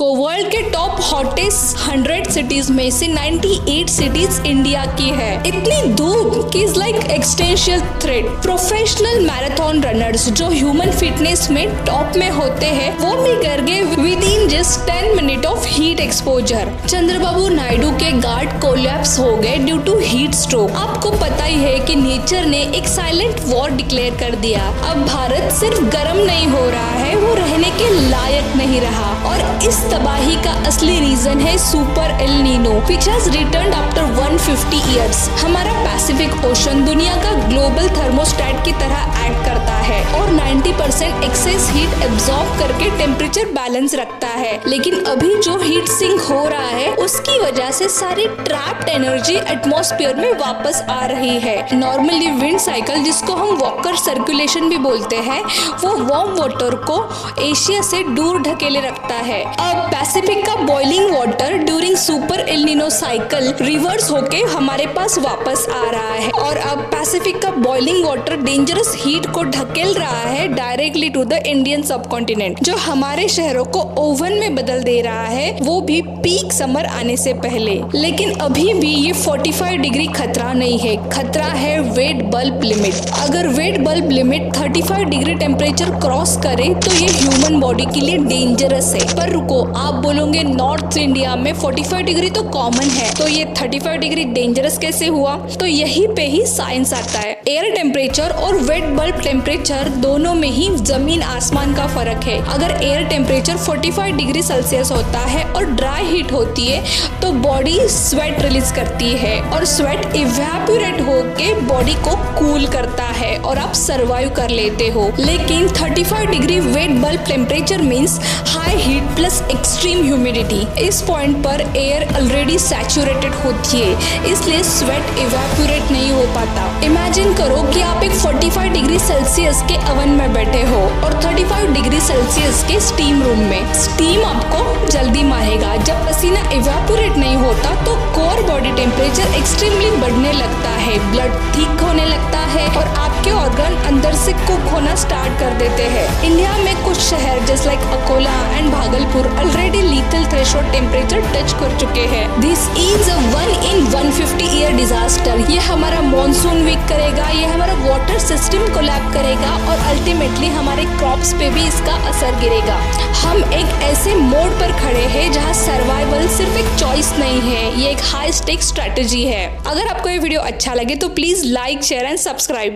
को वर्ल्ड के top hottest 100 cities में से 98 सिटीज इंडिया की है। इतनी धूप कि is like existential threat. Professional marathon runners जो ह्यूमन फिटनेस में टॉप में होते हैं वो भी कर गए within just 10 minute of heat exposure. Chandrababu Naidu के गार्ड कोलैप्स हो गए ड्यू टू हीट स्ट्रोक। आपको पता ही है कि नेचर ने एक साइलेंट वॉर डिक्लेयर कर दिया। अब भारत सिर्फ गर्म नहीं हो रहा है, वो रहने के लायक नहीं रहा। और इस तबाही का असली रीजन है super El Nino which has returned after 150 years. हमारा पैसिफिक ओशन दुनिया का ग्लोबल थर्मोस्टेट की तरह एक्ट करता है और 90% एक्सेस हीट एब्जॉर्ब करके टेम्परेचर बैलेंस रखता है। लेकिन अभी जो हीट सिंक हो रहा है उसकी वजह से सारी ट्रैप्ड एनर्जी एटमॉस्फेयर में वापस आ रही है। नॉर्मली विंड साइकिल, जिसको हम वॉकर सर्कुलेशन भी बोलते हैं, वो वार्म वाटर को एशिया से दूर ढकेले रखता है। अब पैसिफिक का boiling water during super El Nino cycle reverse होके हमारे पास वापस आ रहा है और अब पैसिफिक का बॉइलिंग वाटर डेंजरस हीट को ढकेल रहा है directly to the Indian subcontinent, जो हमारे शहरों को ओवन में बदल दे रहा है, वो भी पीक समर आने से पहले। लेकिन अभी भी ये 45 डिग्री खतरा नहीं है, खतरा है वेट बल्ब लिमिट। अगर wet bulb limit 35 degree temperature cross करे तो ये ह्यूमन बॉडी के लिए डेंजरस है। पर रुको, आप बोलोगे नॉर्थ इंडिया में 45 डिग्री तो कॉमन है, तो ये 35 डिग्री डेंजरस कैसे हुआ? तो यही पे ही साइंस आता है। एयर टेम्परेचर और वेट बल्ब टेम्परेचर दोनों में ही जमीन आसमान का फर्क है। अगर एयर टेम्परेचर 45 डिग्री सेल्सियस होता है और ड्राई हीट होती है तो बॉडी स्वेट रिलीज करती है और स्वेट इवेपोरेट होके बॉडी को कूल करता है और आप सर्वाइव कर लेते हो। लेकिन 35 degree wet bulb temperature means high heat plus extreme humidity. इस पॉइंट पर एयर ऑलरेडी सैचुरेटेड होती है, इसलिए स्वेट इवेपोरेट नहीं हो पाता। इमेजिन करो कि आप एक 45 डिग्री सेल्सियस के ओवन में बैठे हो और 35 डिग्री सेल्सियस के स्टीम रूम में। स्टीम आपको जल्दी मारेगा। जब पसीना इवेपोरेट नहीं होता तो कोर बॉडी टेम्परेचर एक्सट्रीमली बढ़ने लगता है, ब्लड थिक होने लगता है और आपके ऑर्गन अंदर से कुक होना स्टार्ट कर देते हैं। इंडिया में कुछ शहर जैसे like Akola and Bhagalpur already lethal threshold temperature touch कर चुके हैं। This is a 1 in 150 year disaster. ये हमारा मॉनसून वीक करेगा, ये हमारा वाटर सिस्टम कोलैप्स करेगा और अल्टीमेटली हमारे क्रॉप्स पे भी इसका असर गिरेगा। हम एक ऐसे मोड पर खड़े हैं जहाँ सर्वाइवल सिर्फ एक चॉइस नहीं है, ये एक हाई स्टेक स्ट्रेटेजी है। अगर आपको ये वीडियो अच्छा लगे तो please like, share and subscribe.